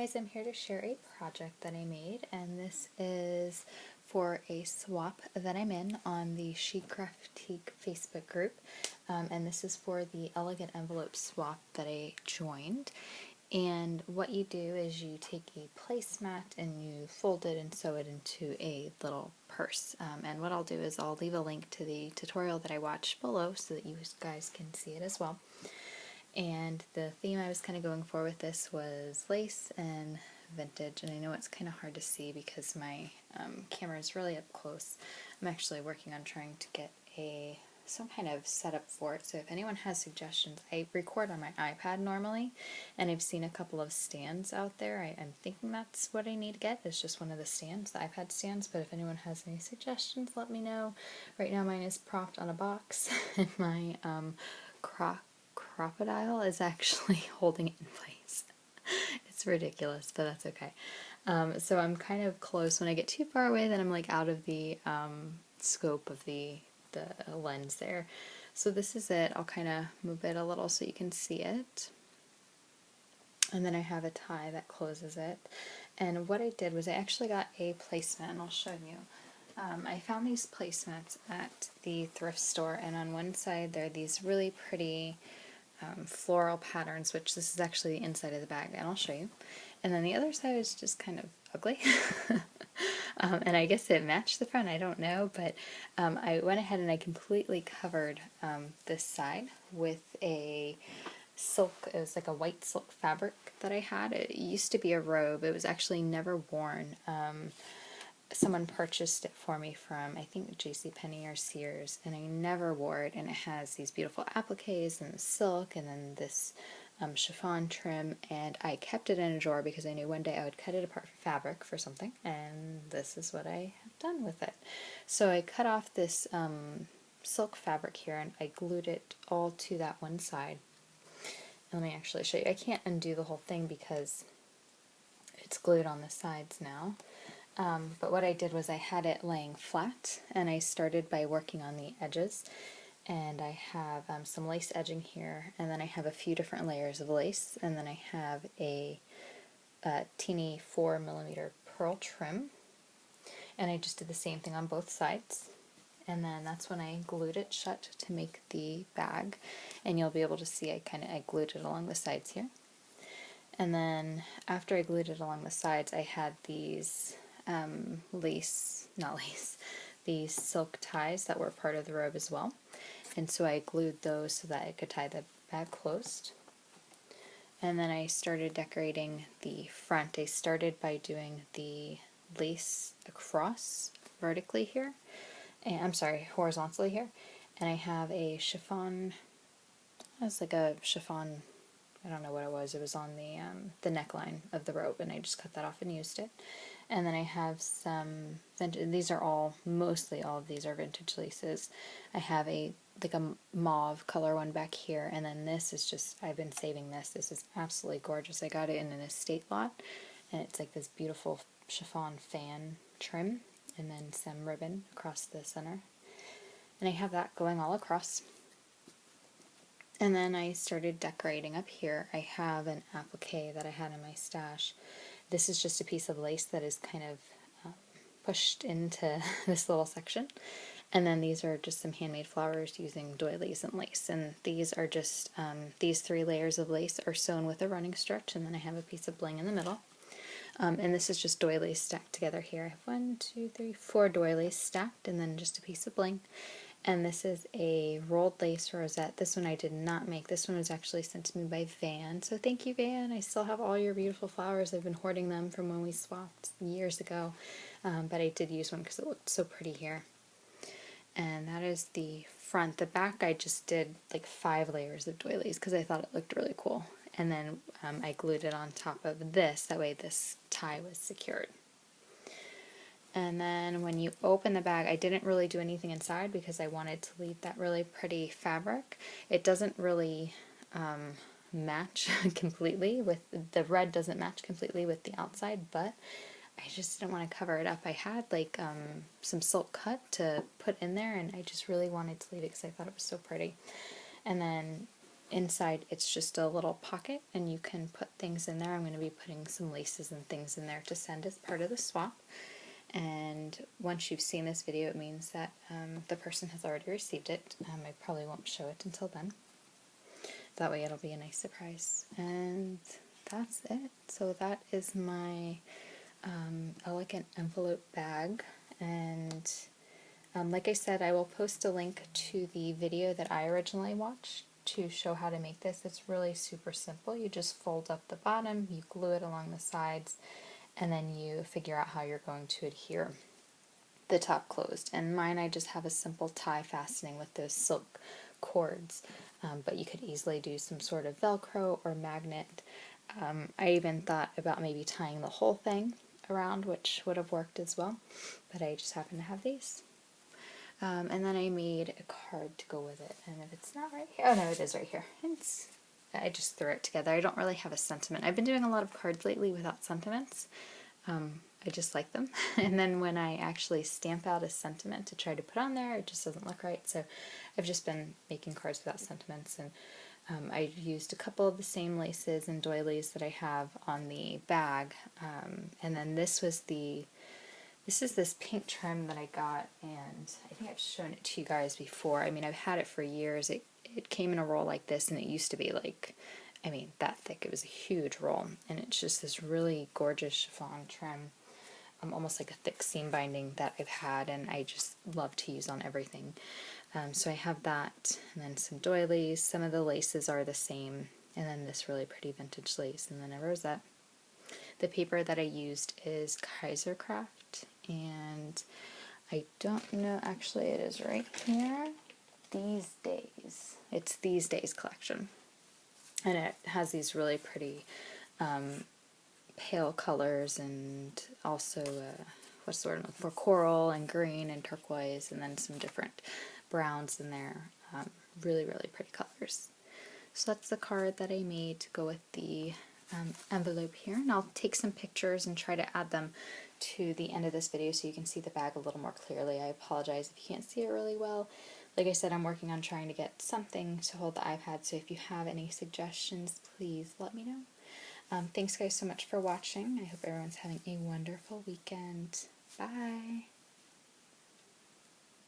guys, I'm here to share a project that I made, and this is for a swap that I'm in on the Chic Facebook group, and this is for the Elegant Envelope swap that I joined. And what you do is you take a placemat and you fold it and sew it into a little purse. And what I'll do is I'll leave a link to the tutorial that I watched below so that you guys can see it as well. And the theme I was kind of going for with this was lace and vintage, and I know it's kind of hard to see because my camera is really up close. I'm actually working on trying to get some kind of setup for it, so if anyone has suggestions, I record on my iPad normally, and I've seen a couple of stands out there. I'm thinking that's what I need to get. It's just one of the stands, the iPad stands, but if anyone has any suggestions, let me know. Right now mine is propped on a box, and my crocodile is actually holding it in place. It's ridiculous, but that's okay. So I'm kind of close. When I get too far away, then I'm like out of the scope of the lens there. So this is it. I'll kind of move it a little so you can see it. And then I have a tie that closes it. And what I did was I actually got a placemat, and I'll show you. I found these placemats at the thrift store, and on one side there are these really pretty floral patterns, which this is actually the inside of the bag, and I'll show you. And then the other side is just kind of ugly. And I guess it matched the front, I don't know, but I went ahead and I completely covered this side with a silk. It was like a white silk fabric that I had. It used to be a robe. It was actually never worn. Someone purchased it for me from, I think, JCPenney or Sears, and I never wore it, and it has these beautiful appliques and the silk and then this chiffon trim, and I kept it in a drawer because I knew one day I would cut it apart for fabric for something, and this is what I have done with it. So I cut off this silk fabric here, and I glued it all to that one side. Let me actually show you. I can't undo the whole thing because it's glued on the sides now. But what I did was I had it laying flat, and I started by working on the edges, and I have some lace edging here, and then I have a few different layers of lace, and then I have a teeny 4mm pearl trim, and I just did the same thing on both sides. And then that's when I glued it shut to make the bag, and you'll be able to see I glued it along the sides here. And then after I glued it along the sides, I had these these silk ties that were part of the robe as well, and so I glued those so that I could tie the bag closed. And then I started decorating the front. I started by doing the lace across vertically here, and I'm sorry, horizontally here, and I have a chiffon. It's like a chiffon, I don't know what it was on the neckline of the robe, and I just cut that off and used it. And then I have some vintage, these are all, mostly all of these are vintage laces. I have a mauve color one back here, and then this is just, I've been saving this. This is absolutely gorgeous. I got it in an estate lot, and it's like this beautiful chiffon fan trim, and then some ribbon across the center. And I have that going all across. And then I started decorating up here. I have an applique that I had in my stash. This is just a piece of lace that is kind of pushed into this little section. And then these are just some handmade flowers using doilies and lace. And these are just, these 3 layers of lace are sewn with a running stretch, and then I have a piece of bling in the middle. And this is just doilies stacked together here. I have 1, 2, 3, 4 doilies stacked, and then just a piece of bling. And this is a rolled lace rosette. This one I did not make. This one was actually sent to me by Van. So thank you, Van. I still have all your beautiful flowers. I've been hoarding them from when we swapped years ago. But I did use one because it looked so pretty here. And that is the front. The back I just did like 5 layers of doilies because I thought it looked really cool. And then I glued it on top of this. That way this tie was secured. And then when you open the bag, I didn't really do anything inside because I wanted to leave that really pretty fabric. It doesn't really match completely with, the red doesn't match completely with the outside, but I just didn't want to cover it up. I had like some silk cut to put in there, and I just really wanted to leave it because I thought it was so pretty. And then inside it's just a little pocket and you can put things in there. I'm going to be putting some laces and things in there to send as part of the swap. And once you've seen this video, it means that the person has already received it. I probably won't show it until then. That way it'll be a nice surprise. And that's it. So that is my elegant envelope bag. And like I said, I will post a link to the video that I originally watched to show how to make this. It's really super simple. You just fold up the bottom, you glue it along the sides, and then you figure out how you're going to adhere the top closed. And mine, I just have a simple tie fastening with those silk cords, but you could easily do some sort of Velcro or magnet. I even thought about maybe tying the whole thing around, which would have worked as well, but I just happen to have these. And then I made a card to go with it, and if it's not right here, oh no, it is right here. I just threw it together. I don't really have a sentiment. I've been doing a lot of cards lately without sentiments. I just like them. And then when I actually stamp out a sentiment to try to put on there, it just doesn't look right. So I've just been making cards without sentiments, and I used a couple of the same laces and doilies that I have on the bag. And then this is this pink trim that I got, and I think I've shown it to you guys before. I mean, I've had it for years. It came in a roll like this, and it used to be like, I mean, that thick. It was a huge roll, and it's just this really gorgeous chiffon trim, almost like a thick seam binding that I've had, and I just love to use on everything. So I have that, and then some doilies. Some of the laces are the same, and then this really pretty vintage lace, and then a rosette. The paper that I used is Kaiser Craft, and I don't know, actually it is right here. These Days. It's These Days collection. And it has these really pretty pale colors, and also, what's the word I'm looking for? Coral and green and turquoise, and then some different browns in there. Really, really pretty colors. So that's the card that I made to go with the envelope here, and I'll take some pictures and try to add them to the end of this video so you can see the bag a little more clearly. I apologize if you can't see it really well. Like I said, I'm working on trying to get something to hold the iPad, so if you have any suggestions, please let me know. Thanks guys so much for watching. I hope everyone's having a wonderful weekend. Bye!